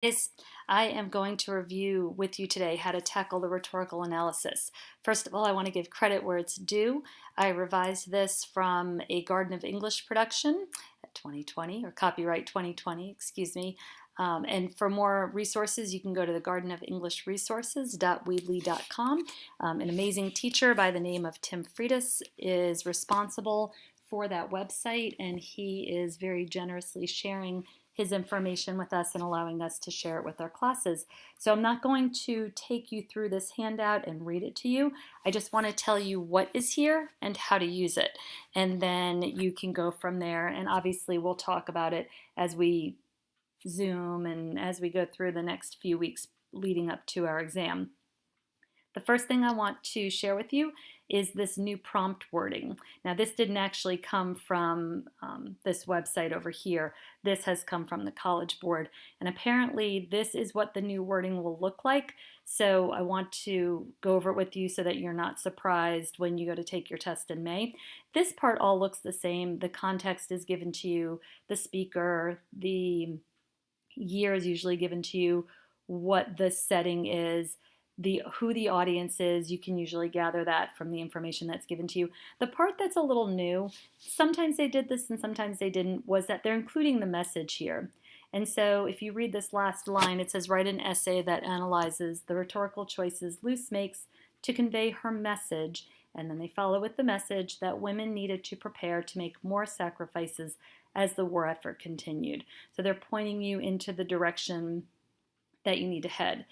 Guys, I am going to review with you today how to tackle the rhetorical analysis. First of all, I want to give credit where it's due. I revised this from a Garden of English production at 2020, or copyright 2020, excuse me. And for more resources, you can go to the Garden of English Resources.weebly.com. An amazing teacher by the name of Tim Freitas is responsible for that website, and he is very generously sharing his information with us and allowing us to share it with our classes. So I'm not going to take you through this handout and read it to you. I just want to tell you what is here and how to use it. And then you can go from there. And obviously we'll talk about it as we Zoom and as we go through the next few weeks leading up to our exam. The first thing I want to share with you is this new prompt wording. Now, this didn't actually come from this website over here. This has come from the College Board, and apparently this is what the new wording will look like. So I want to go over it with you so that you're not surprised when you go to take your test in May. This part all looks the same. The context is given to you, the speaker, the year is usually given to you, what the setting is, who the audience is. You can usually gather that from the information that's given to you. The part that's a little new, sometimes they did this and sometimes they didn't, was that they're including the message here. And so if you read this last line, it says, write an essay that analyzes the rhetorical choices Luce makes to convey her message. And then they follow with the message that women needed to prepare to make more sacrifices as the war effort continued. So they're pointing you into the direction that you need to head.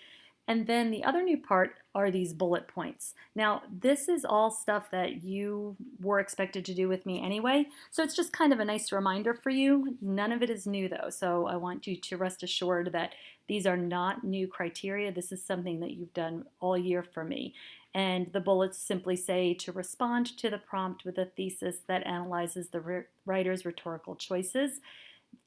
And then the other new part are these bullet points. Now, this is all stuff that you were expected to do with me anyway, so it's just kind of a nice reminder for you. None of it is new though, so I want you to rest assured that these are not new criteria. This is something that you've done all year for me. And the bullets simply say to respond to the prompt with a thesis that analyzes the writer's rhetorical choices,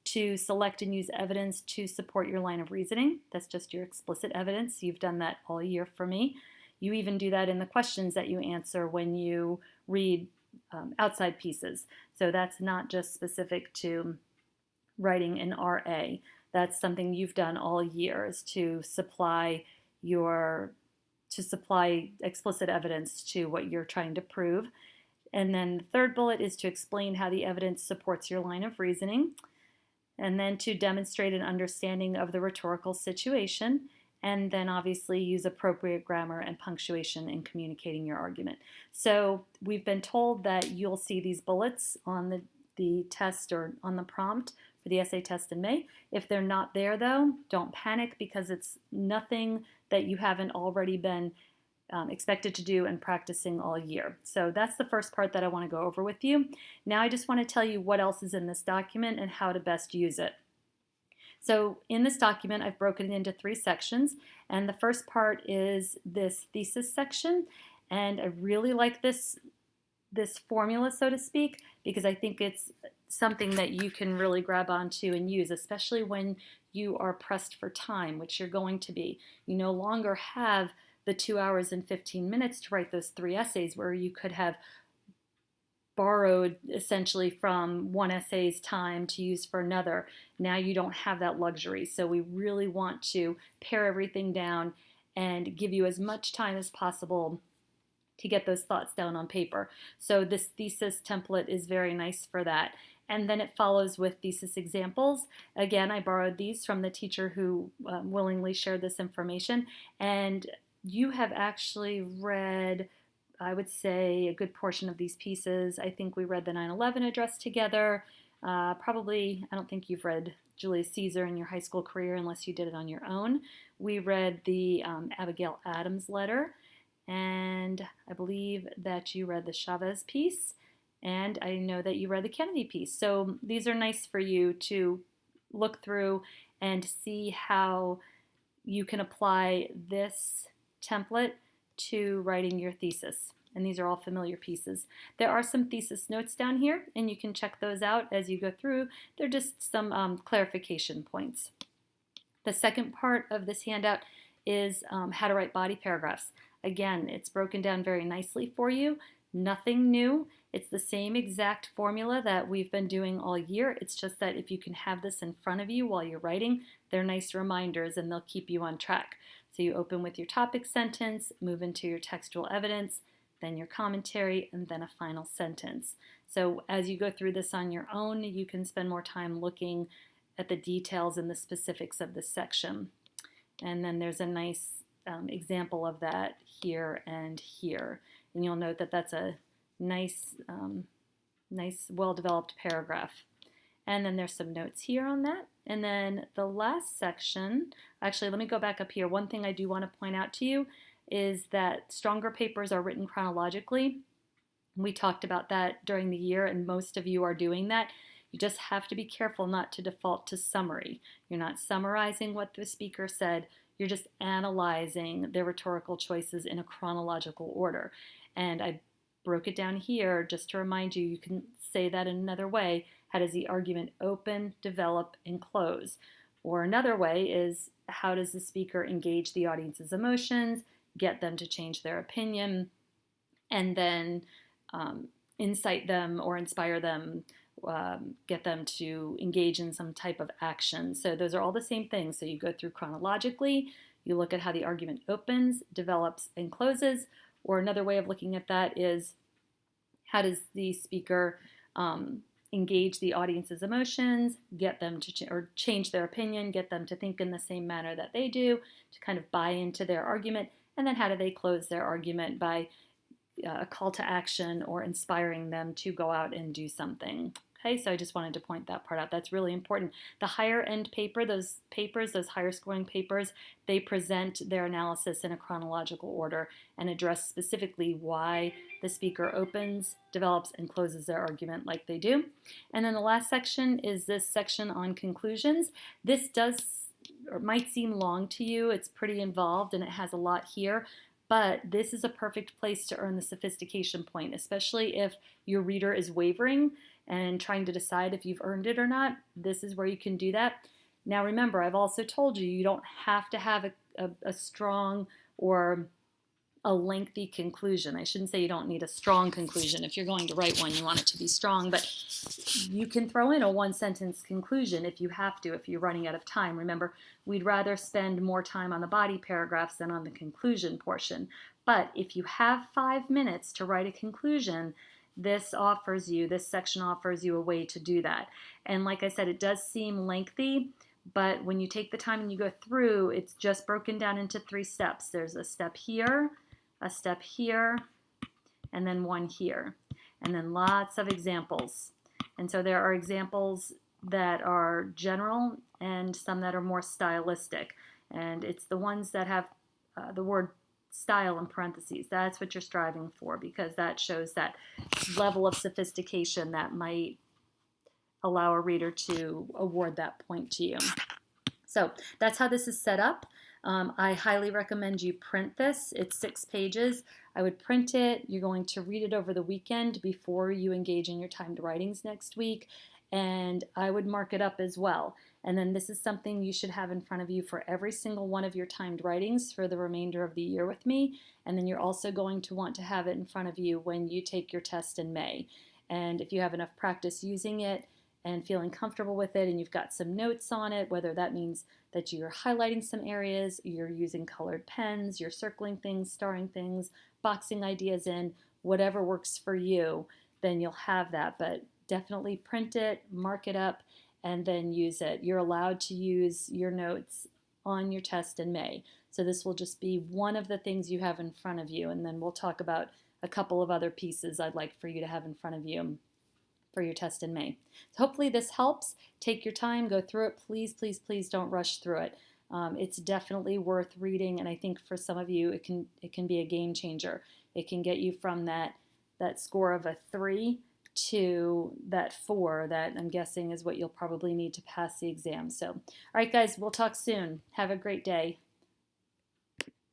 to select and use evidence to support your line of reasoning. That's just your explicit evidence. You've done that all year for me. You even do that in the questions that you answer when you read outside pieces. So that's not just specific to writing an RA. That's something you've done all year, is to supply explicit evidence to what you're trying to prove. And then the third bullet is to explain how the evidence supports your line of reasoning, and then to demonstrate an understanding of the rhetorical situation, and then obviously use appropriate grammar and punctuation in communicating your argument. So we've been told that you'll see these bullets on the test or on the prompt for the essay test in May. If they're not there though, don't panic, because it's nothing that you haven't already been expected to do and practicing all year. So that's the first part that I want to go over with you. Now I just want to tell you what else is in this document and how to best use it. So in this document, I've broken it into 3 sections, and the first part is this thesis section, and I really like this formula, so to speak, because I think it's something that you can really grab onto and use, especially when you are pressed for time, which you're going to be. You no longer have the 2 hours and 15 minutes to write those 3 essays where you could have borrowed essentially from one essay's time to use for another. Now you don't have that luxury. So we really want to pare everything down and give you as much time as possible to get those thoughts down on paper. So this thesis template is very nice for that. And then it follows with thesis examples. Again, I borrowed these from the teacher who willingly shared this information. And you have actually read, I would say, a good portion of these pieces. I think we read the 9/11 address together. Probably, I don't think you've read Julius Caesar in your high school career unless you did it on your own. We read the Abigail Adams letter, and I believe that you read the Chavez piece, and I know that you read the Kennedy piece. So these are nice for you to look through and see how you can apply this template to writing your thesis. And these are all familiar pieces. There are some thesis notes down here, and you can check those out as you go through. They're just some clarification points. The second part of this handout is how to write body paragraphs. Again, it's broken down very nicely for you. Nothing new. It's the same exact formula that we've been doing all year. It's just that if you can have this in front of you while you're writing, they're nice reminders and they'll keep you on track. So you open with your topic sentence, move into your textual evidence, then your commentary, and then a final sentence. So as you go through this on your own, you can spend more time looking at the details and the specifics of this section. And then there's a nice example of that here and here. And you'll note that that's a nice, nice well-developed paragraph. And then there's some notes here on that. And then the last section, actually, let me go back up here. One thing I do want to point out to you is that stronger papers are written chronologically. We talked about that during the year, and most of you are doing that. You just have to be careful not to default to summary. You're not summarizing what the speaker said. You're just analyzing their rhetorical choices in a chronological order. And I broke it down here just to remind you, you can say that in another way. How does the argument open, develop, and close? Or another way is, how does the speaker engage the audience's emotions, get them to change their opinion, and then incite them or inspire them, get them to engage in some type of action. So those are all the same things. So you go through chronologically, you look at how the argument opens, develops, and closes. Or another way of looking at that is, how does the speaker engage the audience's emotions, get them to change their opinion, get them to think in the same manner that they do, to kind of buy into their argument, and then how do they close their argument by a call to action or inspiring them to go out and do something. Okay, so I just wanted to point that part out. That's really important. The higher end paper, those higher scoring papers, they present their analysis in a chronological order and address specifically why the speaker opens, develops, and closes their argument like they do. And then the last section is this section on conclusions. This might seem long to you. It's pretty involved and it has a lot here. But this is a perfect place to earn the sophistication point, especially if your reader is wavering and trying to decide if you've earned it or not. This is where you can do that. Now remember, I've also told you, you don't have to have a strong or a lengthy conclusion. I shouldn't say you don't need a strong conclusion. If you're going to write one, you want it to be strong, but you can throw in a one-sentence conclusion if you have to, if you're running out of time. Remember, we'd rather spend more time on the body paragraphs than on the conclusion portion. But if you have 5 minutes to write a conclusion, this section offers you a way to do that. And like I said, it does seem lengthy, but when you take the time and you go through, it's just broken down into 3 steps. There's a step here, a step here, and then one here. And then lots of examples. And so there are examples that are general and some that are more stylistic. And it's the ones that have the word style in parentheses. That's what you're striving for, because that shows that level of sophistication that might allow a reader to award that point to you. So that's how this is set up. I highly recommend you print this. It's 6 pages. I would print it. You're going to read it over the weekend before you engage in your timed writings next week. And I would mark it up as well. And then this is something you should have in front of you for every single one of your timed writings for the remainder of the year with me. And then you're also going to want to have it in front of you when you take your test in May. And if you have enough practice using it and feeling comfortable with it, and you've got some notes on it, whether that means that you're highlighting some areas, you're using colored pens, you're circling things, starring things, boxing ideas in, whatever works for you, then you'll have that. But definitely print it, mark it up, and then use it. You're allowed to use your notes on your test in May. So this will just be one of the things you have in front of you, and then we'll talk about a couple of other pieces I'd like for you to have in front of you for your test in May. So hopefully this helps. Take your time, go through it. Please, please, please don't rush through it. It's definitely worth reading, and I think for some of you it can be a game changer. It can get you from that score of a 3 to that 4 that I'm guessing is what you'll probably need to pass the exam. So, all right, guys, we'll talk soon. Have a great day.